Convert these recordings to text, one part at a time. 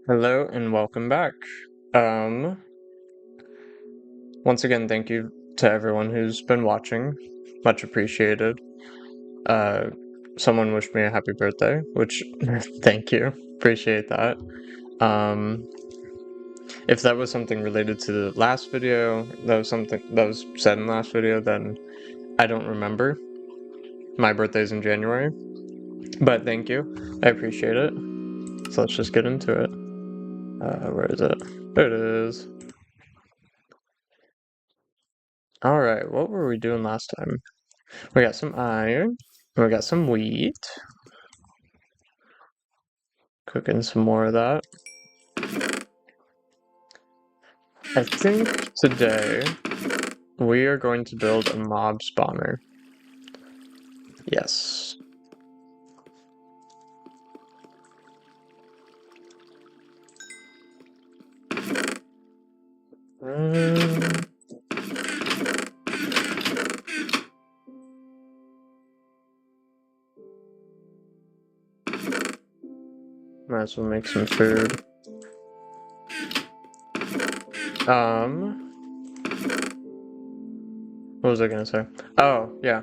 Hello and welcome back. Um, Once again, thank you to everyone who's been watching. Much appreciated. Uh, Someone wished me a happy birthday, which thank you. Appreciate that. Um, if that was something related to the last video, that was something that was said in the last video, then I don't remember. My birthday's in January, but thank you. I appreciate it. So let's just get into it. Where is it? There it is. Alright, what were we doing last time? We got some iron. We got some wheat. Cooking some more of that. I think today we are going to build a mob spawner. Yes. Might as well make some food. What was I gonna say? Oh, yeah.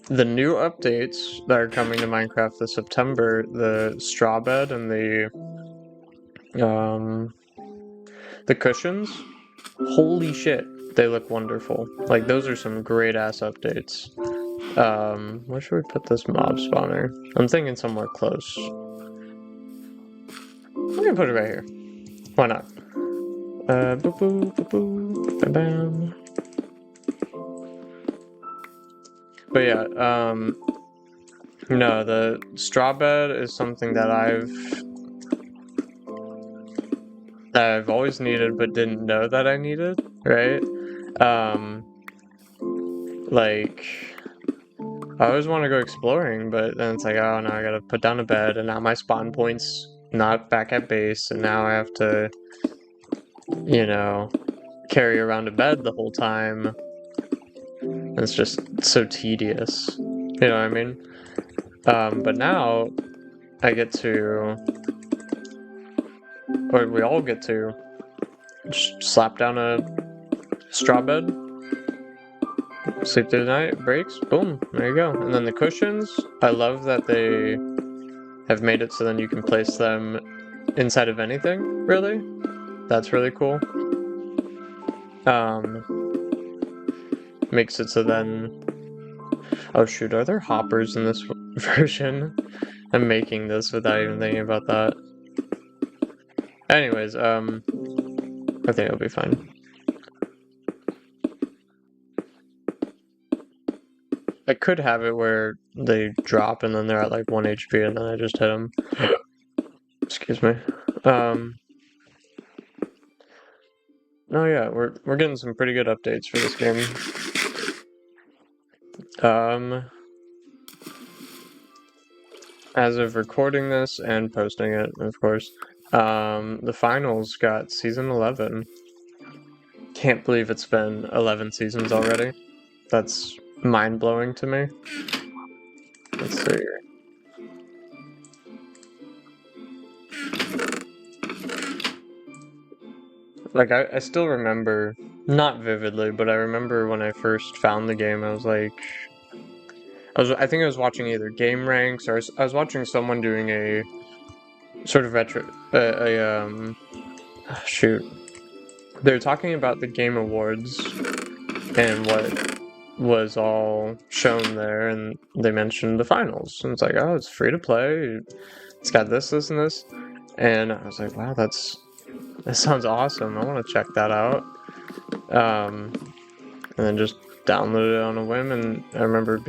The new updates that are coming to Minecraft this September, the straw bed and the cushions. Holy shit, they look wonderful. Like, those are some great ass updates. Where should we put this mob spawner? I'm thinking somewhere close. I'm gonna put it right here. Why not? Boop boop boop boop, bam bam. But yeah, no, the straw bed is something that I've always needed but didn't know that I needed, right? Like, I always want to go exploring, but then it's like, oh no, I gotta put down a bed, and now my spawn point's not back at base, and now I have to, you know, carry around a bed the whole time. It's just so tedious. You know what I mean? But now I get to, or we all get to, just slap down a straw bed, sleep through the night, breaks, boom, there you go. And then the cushions, I love that they have made it so then you can place them inside of anything, really. That's really cool. Makes it so then, oh shoot, are there hoppers in this version? I'm making this without even thinking about that. Anyways, I think it'll be fine. I could have it where they drop and then they're at like 1 HP and then I just hit them. Excuse me. No, yeah, we're getting some pretty good updates for this game. As of recording this and posting it, of course, the finals got season 11. Can't believe it's been 11 seasons already. That's mind-blowing to me. Let's see. Like, I still remember, not vividly, but I remember when I first found the game, I was like, I think I was watching either Game Ranks, or I was watching someone doing a sort of shoot. They were talking about the Game Awards and what was all shown there, and they mentioned the finals. And it's like, oh, it's free to play. It's got this, this, and this. And I was like, wow, that sounds awesome. I want to check that out. And then just downloaded it on a whim, and I remember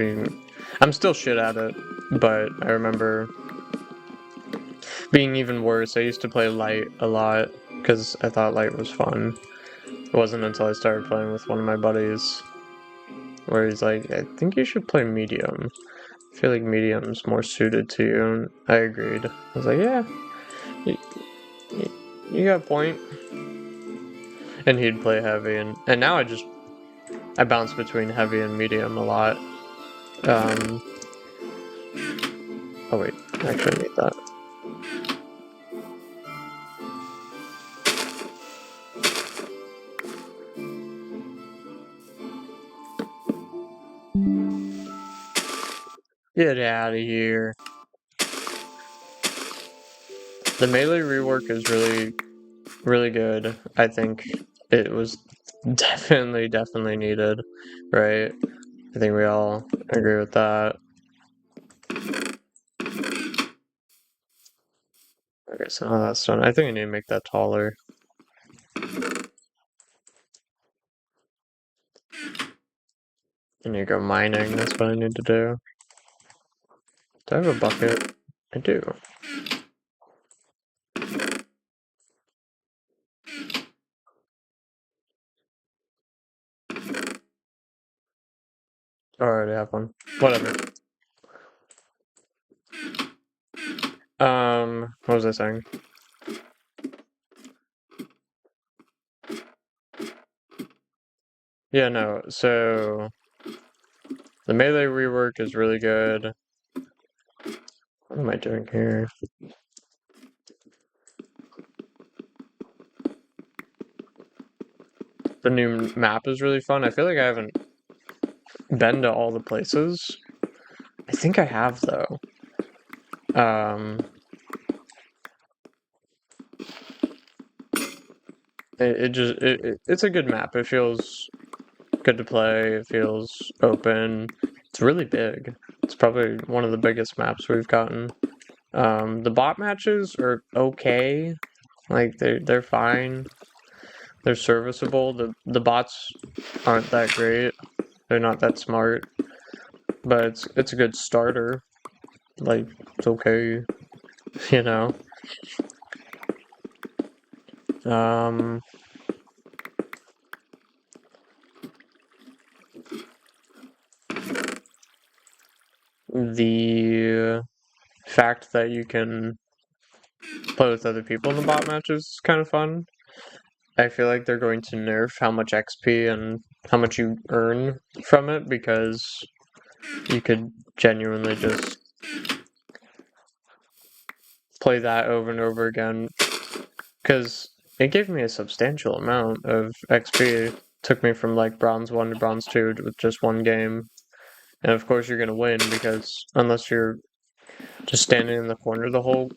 I'm still shit at it, but I remember being even worse. I used to play light a lot, because I thought light was fun. It wasn't until I started playing with one of my buddies, where he's like, I think you should play medium. I feel like medium's more suited to you, and I agreed. I was like, yeah, you got a point. And he'd play heavy, and now I bounce between heavy and medium a lot. Oh wait, I actually need that. Get out of here. The melee rework is really, really good. I think it was definitely needed, right? I think we all agree with that. Okay, so now that's done. I think I need to make that taller. I need to go mining. That's what I need to do. Do I have a bucket? I do. I already have one. Whatever. What was I saying? Yeah, no, so the melee rework is really good. What am I doing here? The new map is really fun. I feel like I haven't been to all the places. I think I have though. It's a good map. It feels good to play. It feels open. It's really big. It's probably one of the biggest maps we've gotten. The bot matches are okay. Like they're fine. They're serviceable. The bots aren't that great. They're not that smart. But it's a good starter. Like it's okay, you know. Um the fact that you can play with other people in the bot matches is kind of fun. I feel like they're going to nerf how much XP and how much you earn from it because you could genuinely just play that over and over again. Because it gave me a substantial amount of XP. It took me from like bronze 1 to bronze 2 with just one game. And of course you're going to win because unless you're just standing in the corner the whole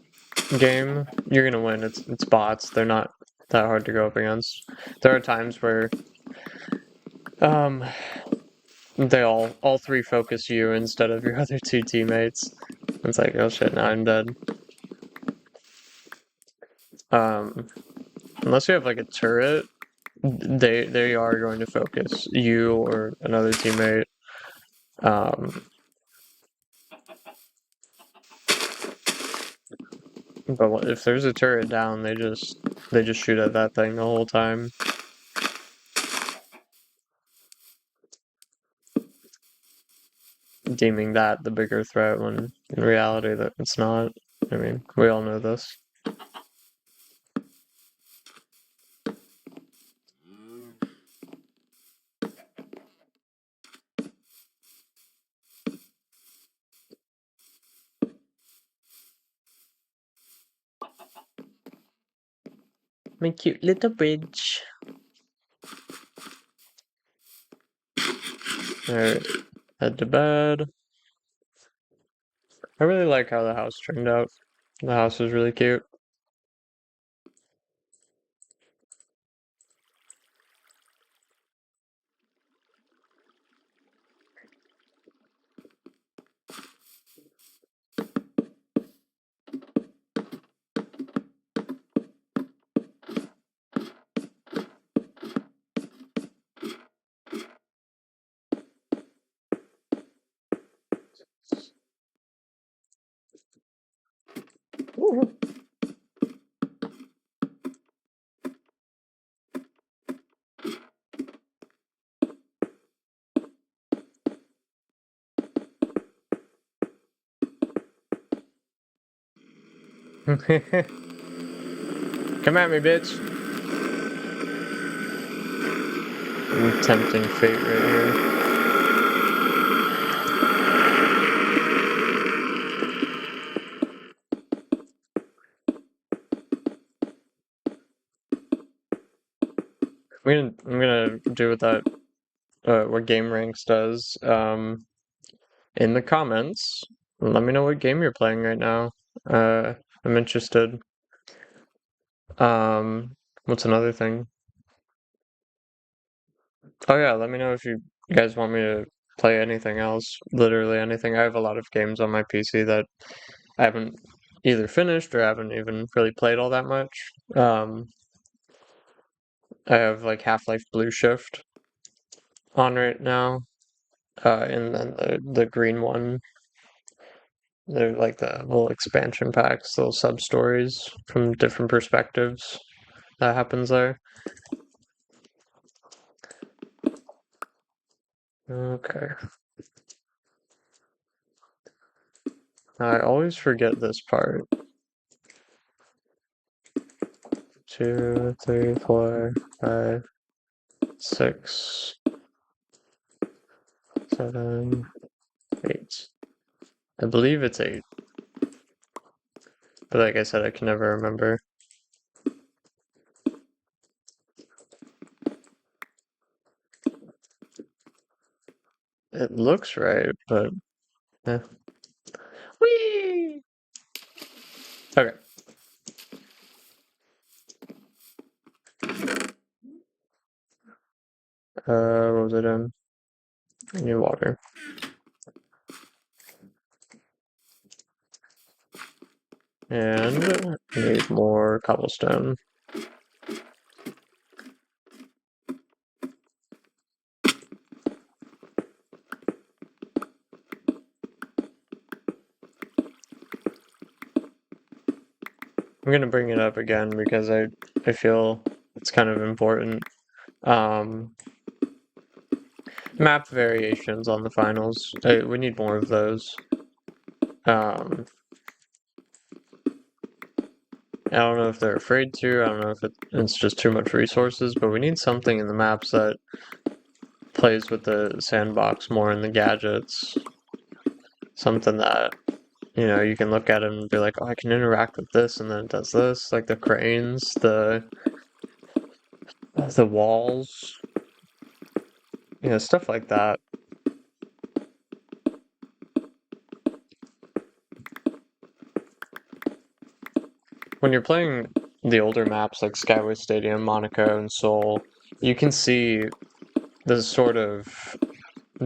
game, you're going to win. It's bots. They're not that hard to go up against. There are times where they all three focus you instead of your other two teammates. It's like, oh shit, now I'm dead. Unless you have like a turret, they are going to focus you or another teammate. But if there's a turret down, they just shoot at that thing the whole time. Deeming that the bigger threat when in reality that it's not. I mean, we all know this. My cute little bridge. Alright, head to bed. I really like how the house turned out. The house is really cute. Come at me, bitch. I'm tempting fate right here. I'm gonna do what that what Game Ranks does. In the comments, let me know what game you're playing right now. I'm interested. What's another thing? Oh yeah, let me know if you guys want me to play anything else. Literally anything. I have a lot of games on my PC that I haven't either finished or haven't even really played all that much. I have like Half-Life Blue Shift on right now, and then the green one. They're like the little expansion packs, little sub stories from different perspectives that happens there. Okay. I always forget this part. 2, 3, 4, 5, 6, 7, 8. I believe it's 8. But like I said, I can never remember. It looks right, but eh. Whee! Okay. What was it in? New water. And need more cobblestone. I'm gonna bring it up again because I feel it's kind of important. Map variations on the finals. We need more of those. I don't know if they're afraid to. I don't know if it's just too much resources, but we need something in the maps that plays with the sandbox more in the gadgets. Something that, you can look at it and be like, oh, I can interact with this, and then it does this, like the cranes, the walls, stuff like that. When you're playing the older maps like Skyway Stadium, Monaco, and Seoul, you can see the sort of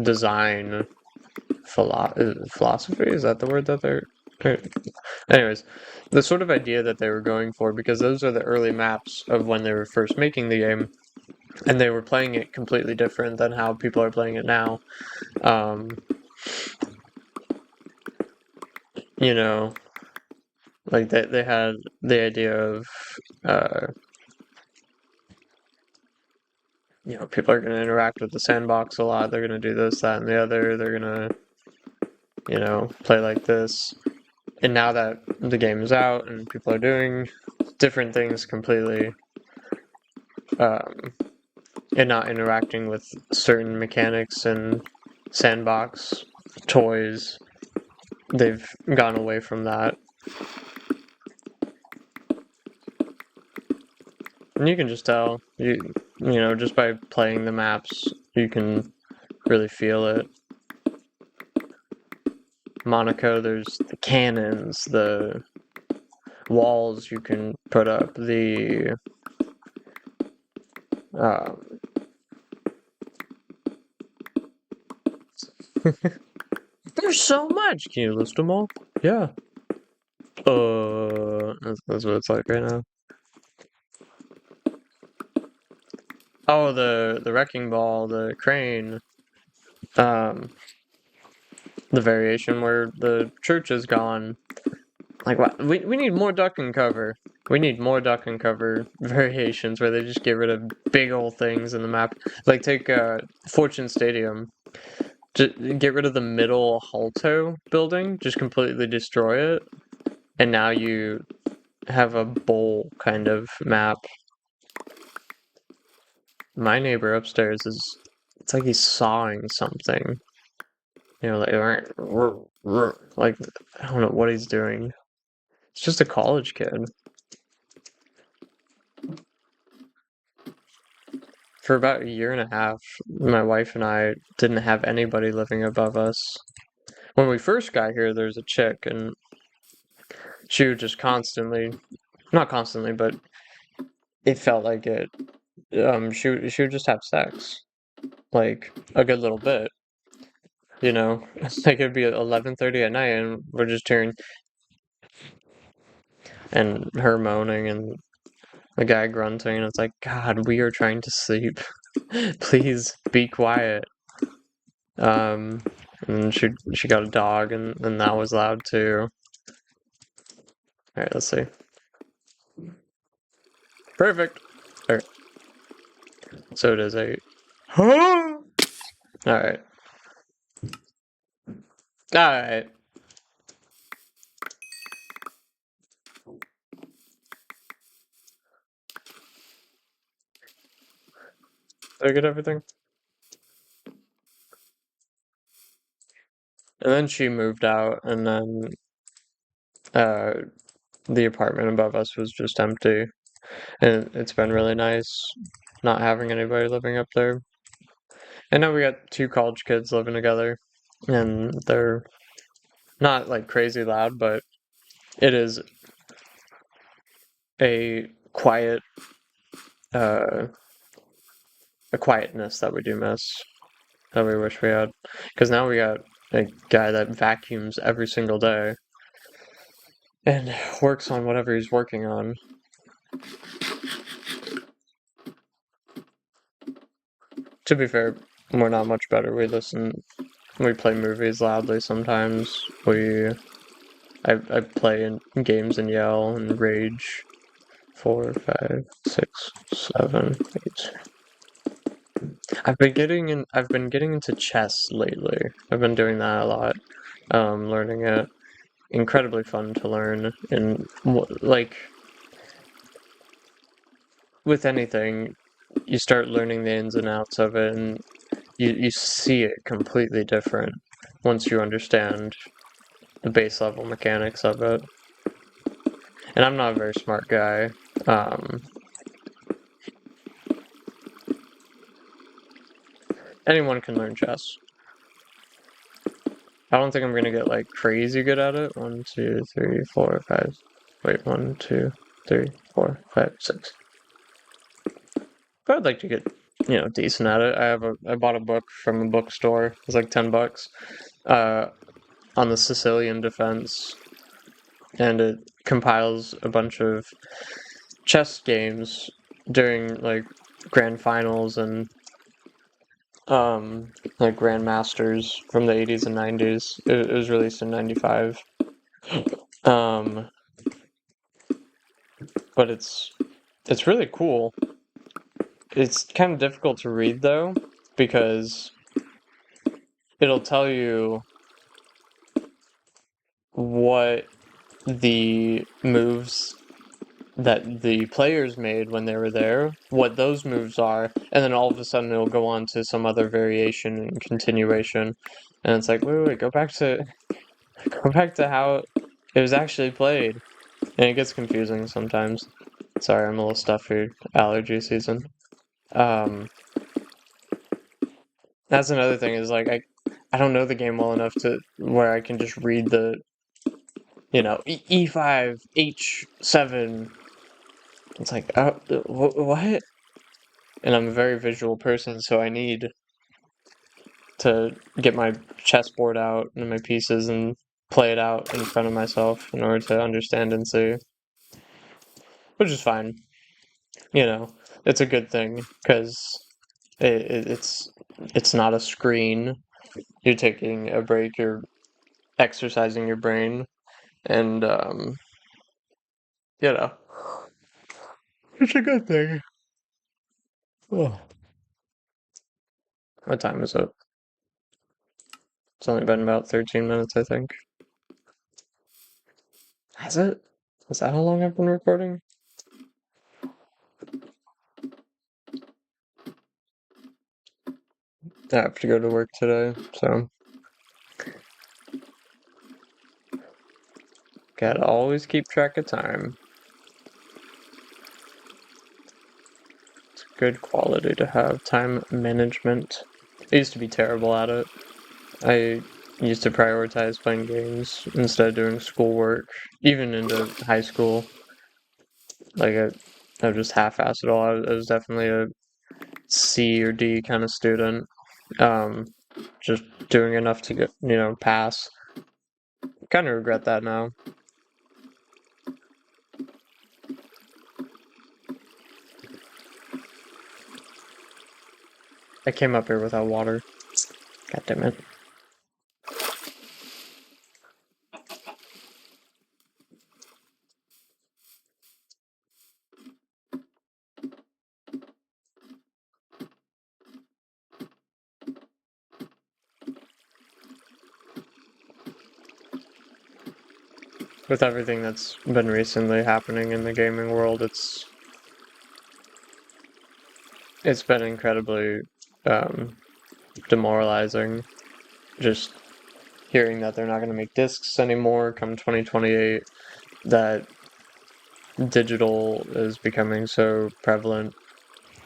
design philosophy. Is that the word that they're? Anyways, the sort of idea that they were going for, because those are the early maps of when they were first making the game, and they were playing it completely different than how people are playing it now. You know, like they had the idea of, uh, people are going to interact with the sandbox a lot. They're going to do this, that, and the other. They're going to, play like this. And now that the game is out and people are doing different things completely, and not interacting with certain mechanics and sandbox toys, they've gone away from that. And you can just tell, just by playing the maps, you can really feel it. Monaco, there's the cannons, the walls you can put up, there's so much. Can you list them all? Yeah. That's what it's like right now. Oh, the wrecking ball, the crane, um, the variation where the church is gone. Like, what? We need more duck and cover. We need more duck and cover variations where they just get rid of big old things in the map. Like, take Fortune Stadium. Just get rid of the middle Halto building, just completely destroy it, and now you have a bowl kind of map. My neighbor upstairs it's like he's sawing something. Like I don't know what he's doing. It's just a college kid. For about a year and a half, my wife and I didn't have anybody living above us. when we first got here, there's a chick, and she would just constantly, not constantly, but it felt like it. She would just have sex, like a good little bit, you know. Like it'd be 11:30 at night, and we're just hearing and her moaning and the guy grunting, and it's like, God, we are trying to sleep. Please be quiet. Um, and she got a dog, and that was loud too. All right, let's see. Perfect. All right. So it is 8. All right. All right. Did I get everything? And then she moved out, and then the apartment above us was just empty. And it's been really nice not having anybody living up there. And now we got 2 college kids living together, and they're not like crazy loud, but it is a quiet, a quietness that we do miss, that we wish we had. Because now we got a guy that vacuums every single day and works on whatever he's working on. To be fair, we're not much better. We play movies loudly sometimes. I play in games and yell and rage. 4, 5, 6, 7, 8. I've been getting into chess lately. I've been doing that a lot. Learning it. Incredibly fun to learn, and like with anything, you start learning the ins and outs of it, and you see it completely different once you understand the base level mechanics of it. And I'm not a very smart guy. Anyone can learn chess. I don't think I'm gonna get like crazy good at it. 1, 2, 3, 4, 5. Wait, 1, 2, 3, 4, 5, 6. But I'd like to get, decent at it. I bought a book from a bookstore. It's like $10. On the Sicilian defense, and it compiles a bunch of chess games during like grand finals and like grandmasters from the 80s and 90s. It was released in 95. But it's really cool. It's kind of difficult to read though, because it'll tell you what the moves that the players made when they were there, what those moves are, and then all of a sudden it'll go on to some other variation and continuation, and it's like, wait, go back to how it was actually played, and it gets confusing sometimes. Sorry, I'm a little stuffy. Allergy season. That's another thing is like I don't know the game well enough to where I can just read the E5 H7. It's like what? And I'm a very visual person, so I need to get my chessboard out and my pieces and play it out in front of myself in order to understand and see, which is fine. It's a good thing because it's not a screen. You're taking a break. You're exercising your brain, and you know, it's a good thing. Oh. What time is it? It's only been about 13 minutes, I think. Has it? Is that how long I've been recording? I have to go to work today, so gotta always keep track of time. It's good quality to have time management. I used to be terrible at it. I used to prioritize playing games instead of doing schoolwork, even into high school. Like I just half-assed it all. I was definitely a C or D kind of student. Just doing enough to get, pass. Kind of regret that now. I came up here without water. God damn it. With everything that's been recently happening in the gaming world, it's been incredibly demoralizing. Just hearing that they're not going to make discs anymore come 2028, that digital is becoming so prevalent.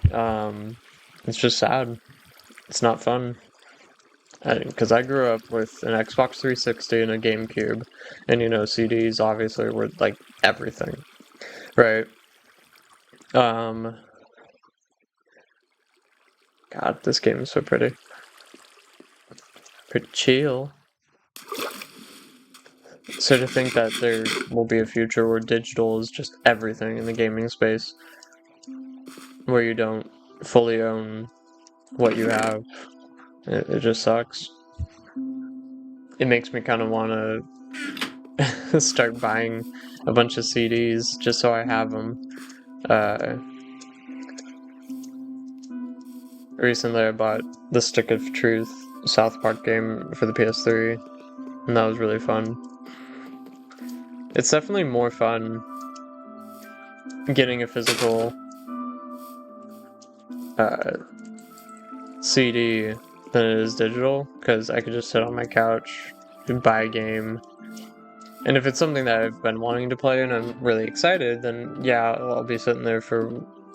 It's just sad. It's not fun. Because I grew up with an Xbox 360 and a GameCube, and CDs obviously were like everything, right? God, this game is so pretty. Pretty chill. So to think that there will be a future where digital is just everything in the gaming space, where you don't fully own what you have, it just sucks. It makes me kind of want to start buying a bunch of CDs just so I have them. Recently I bought the Stick of Truth South Park game for the PS3, and that was really fun. It's definitely more fun getting a physical CD than it is digital, because I could just sit on my couch and buy a game. And if it's something that I've been wanting to play and I'm really excited, then yeah, I'll be sitting there for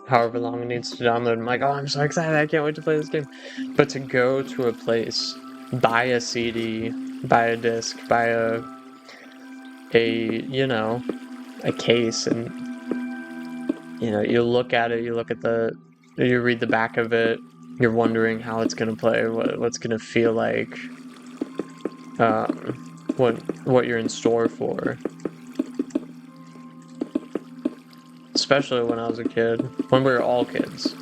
however long it needs to download. I'm like, oh, I'm so excited, I can't wait to play this game. But to go to a place, buy a CD, buy a disc, buy a case, and you look at it, you read the back of it, you're wondering how it's gonna play, what's gonna feel like, what you're in store for. Especially when I was a kid, when we were all kids,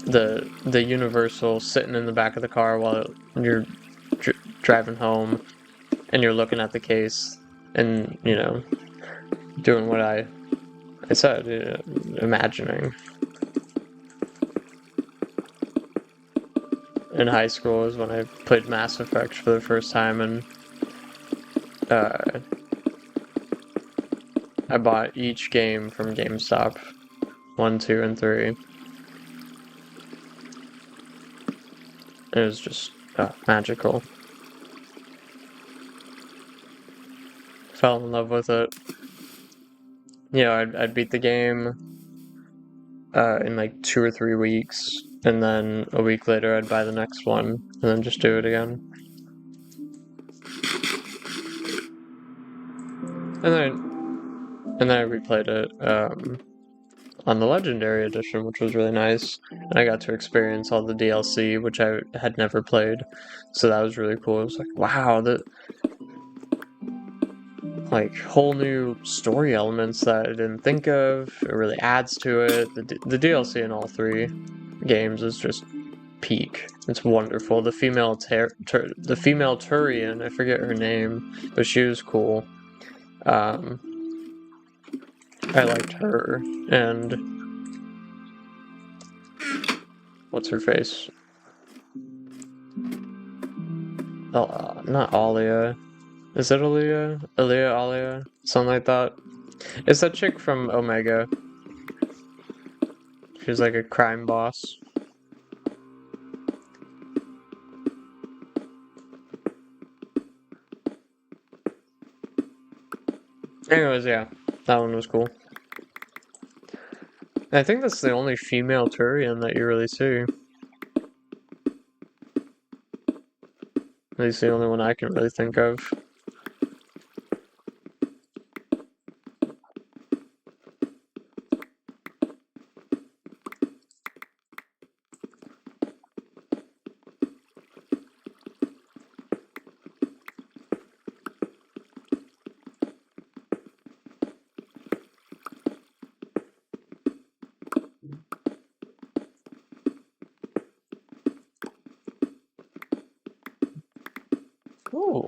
the universal sitting in the back of the car while you're driving home, and you're looking at the case, and doing what I said, imagining. In high school is when I played Mass Effect for the first time, and I bought each game from GameStop, 1, 2, and 3. It was just magical. Fell in love with it. I'd beat the game in like 2 or 3 weeks, and then a week later I'd buy the next one, and then just do it again. And then I replayed it on the Legendary Edition, which was really nice. And I got to experience all the DLC, which I had never played, so that was really cool. It was like, wow, whole new story elements that I didn't think of. It really adds to it. The DLC in all 3 games is just peak. It's wonderful. The female Turian, I forget her name, but she was cool. I liked her, and what's her face? Oh, not Alia. Is it Alia? Alia? Something like that. It's that chick from Omega. She's like a crime boss. Anyways, yeah, that one was cool. I think that's the only female Turian that you really see. At least the only one I can really think of. Ooh.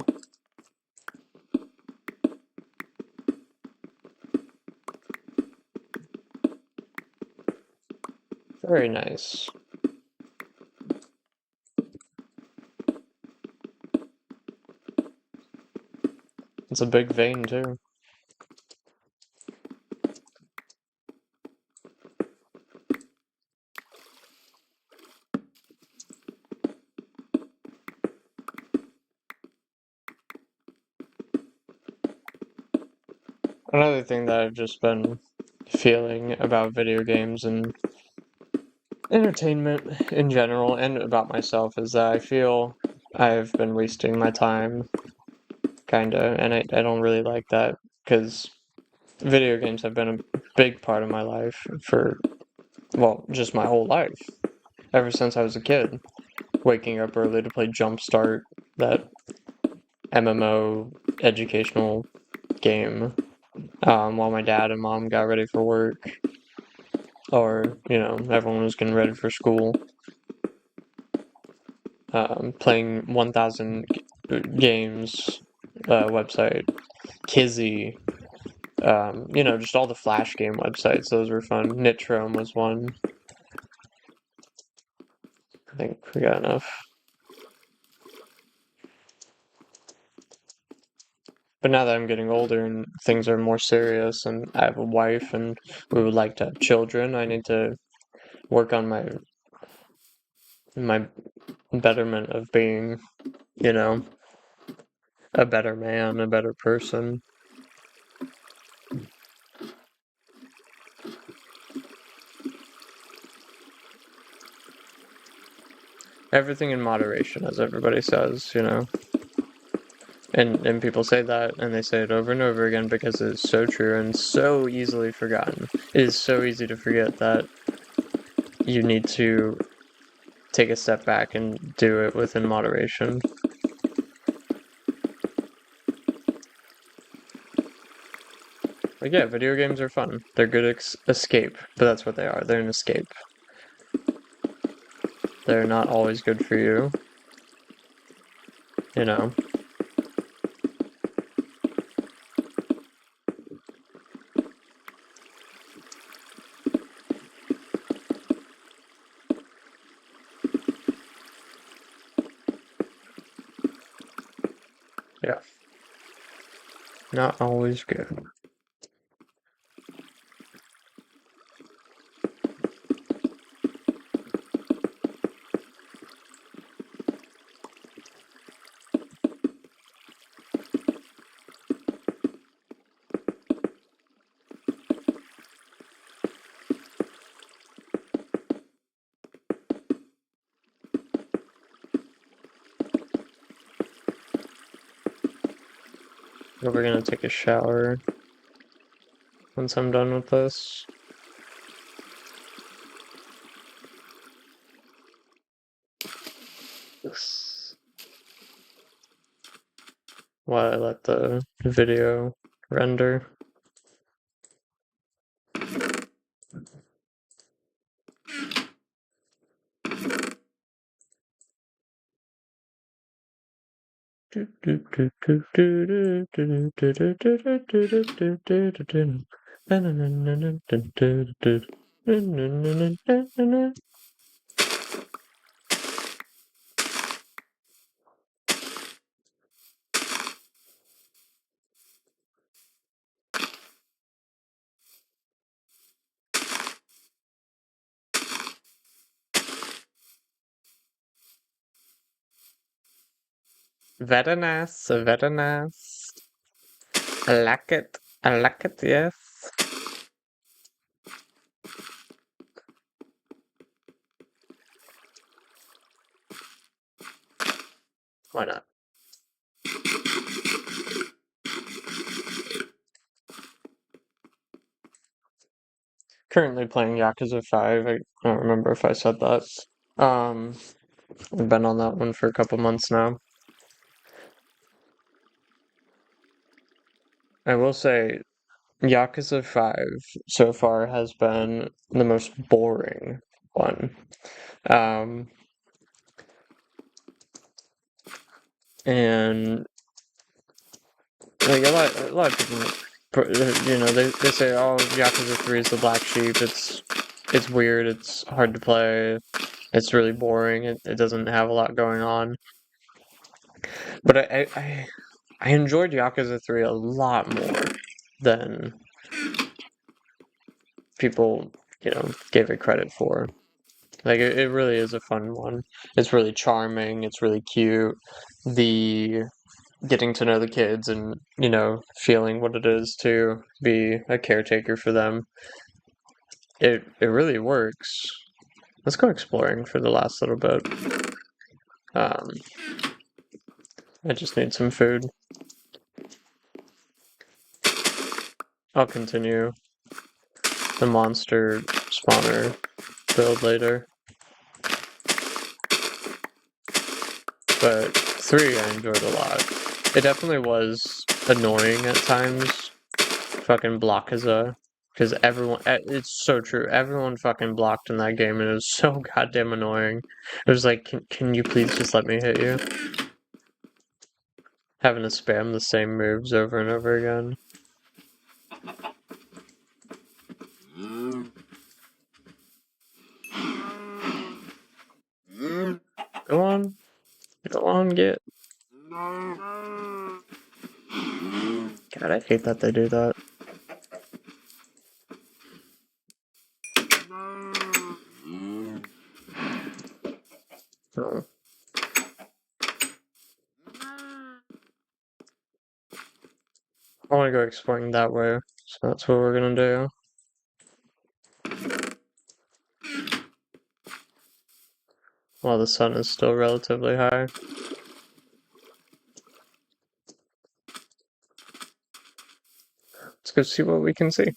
Very nice. It's a big vein, too. Another thing that I've just been feeling about video games and entertainment in general and about myself is that I feel I've been wasting my time, kinda, and I don't really like that because video games have been a big part of my life for, well, just my whole life, ever since I was a kid. Waking up early to play Jumpstart, that MMO educational game, while my dad and mom got ready for work, or, everyone was getting ready for school. Playing 1000 games website, Kizzy, just all the Flash game websites. Those were fun. Nitrome was one. I think we got enough. But now that I'm getting older and things are more serious, and I have a wife, and we would like to have children, I need to work on my betterment of being, a better man, a better person. Everything in moderation, as everybody says, And people say that, and they say it over and over again because it's so true and so easily forgotten. It is so easy to forget that you need to take a step back and do it within moderation. Like, yeah, video games are fun. They're good escape, but that's what they are. They're an escape. They're not always good for you, you know? Yeah. Not always good. But we're gonna take a shower once I'm done with this. While I let the video render. Very nice, very nice. I like it. I like it, yes. Why not? currently playing Yakuza 5. I don't remember if I said that. Um, I've been on that one for a couple months now. I will say, Yakuza 5 so far has been the most boring one. Um, and like a lot of people, they say, "Oh, Yakuza 3 is the black sheep. It's weird. It's hard to play. It's really boring. It doesn't have a lot going on." But I enjoyed Yakuza 3 a lot more than people, gave it credit for. Like it really is a fun one. It's really charming. It's really cute. The getting to know the kids and feeling what it is to be a caretaker for them. It really works. Let's go exploring for the last little bit. Um, I just need some food. I'll continue the monster spawner build later. But 3 I enjoyed a lot. It definitely was annoying at times. Fucking Blockaza. Because it's so true. Everyone fucking blocked in that game and it was so goddamn annoying. It was like, can you please just let me hit you? Having to spam the same moves over and over again. Go on. Go on, get. God, I hate that they do that. Oh. I want to go exploring that way, so that's what we're gonna do. While the sun is still relatively high. Let's go see what we can see.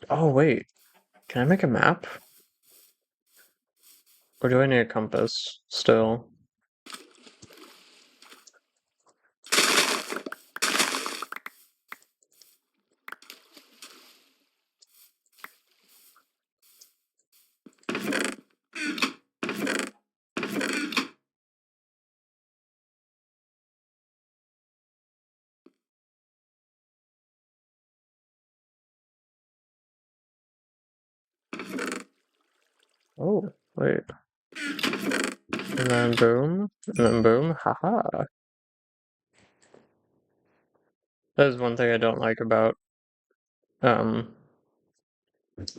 Oh, wait. Can I make a map? Or do I need a compass still? Oh, wait. And then boom. And then boom. Haha. That is one thing I don't like about um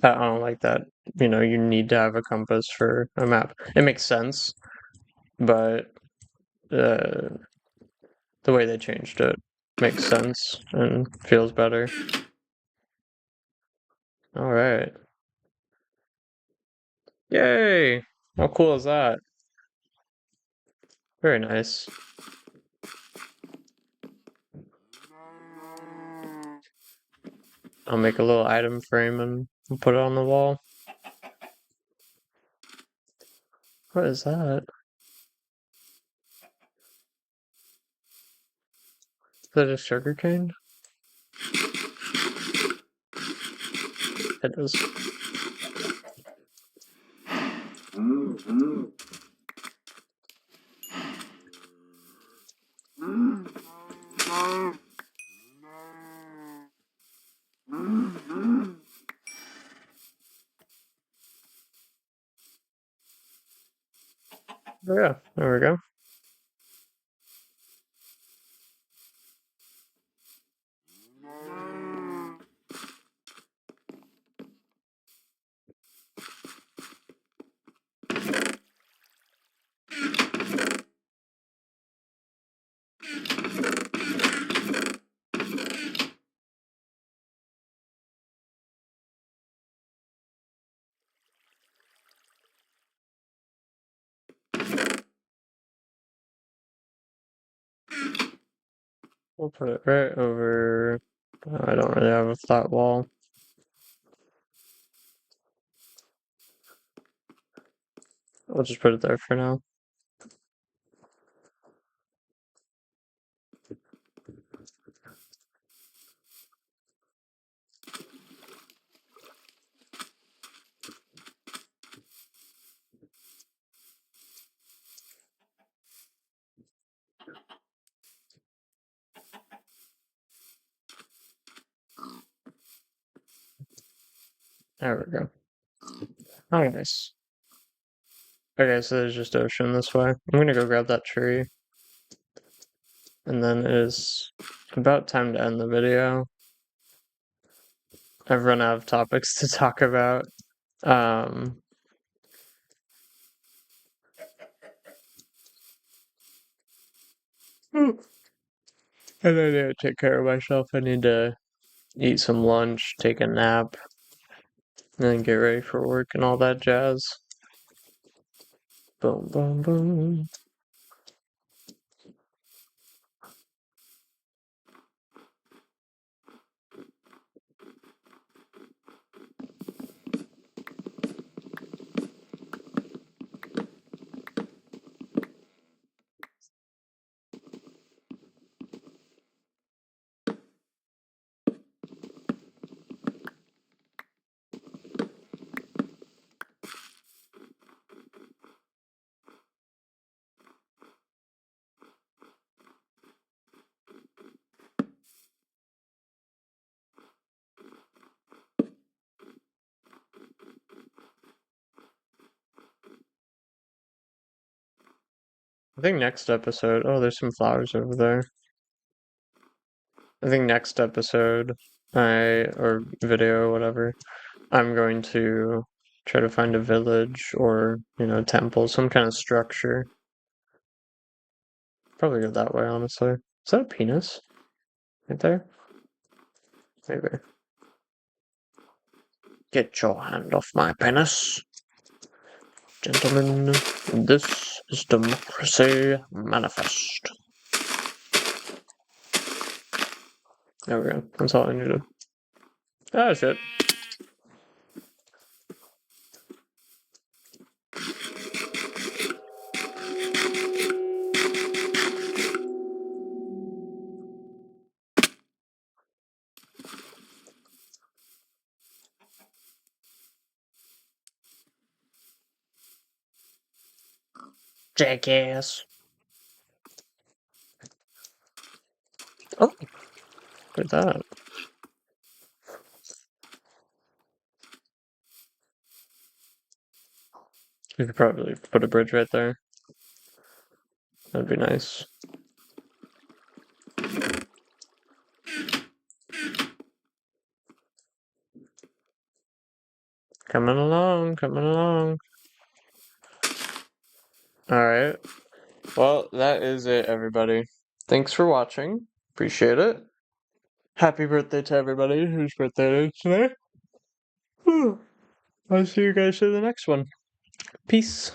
I don't like that, you need to have a compass for a map. It makes sense, but uh the way they changed it makes sense and feels better. Alright. Yay! How cool is that? Very nice. I'll make a little item frame and put it on the wall. What is that? Is that a sugar cane? It is. Oh yeah, there we go. We'll put it right over. I don't really have a flat wall. I'll just put it there for now. There we go. Oh, nice. Okay, so there's just ocean this way. I'm gonna go grab that tree. And then it is about time to end the video. I've run out of topics to talk about. Um, and I need to take care of myself. I need to eat some lunch, take a nap, and then get ready for work and all that jazz. Boom, boom, boom. I think next episode. Oh, there's some flowers over there. I think next episode, or video, or whatever, I'm going to try to find a village or, temple, some kind of structure. Probably go that way, honestly. Is that a penis? Right there? Maybe. Get your hand off my penis. Gentlemen, this is Democracy Manifest. There we go. That's all I needed. Ah, shit. Jackass. Oh, look at that. You could probably put a bridge right there. That'd be nice. Coming along, coming along. Alright. Well, that is it, everybody. Thanks for watching. Appreciate it. Happy birthday to everybody whose birthday it is today. I'll see you guys in the next one. Peace.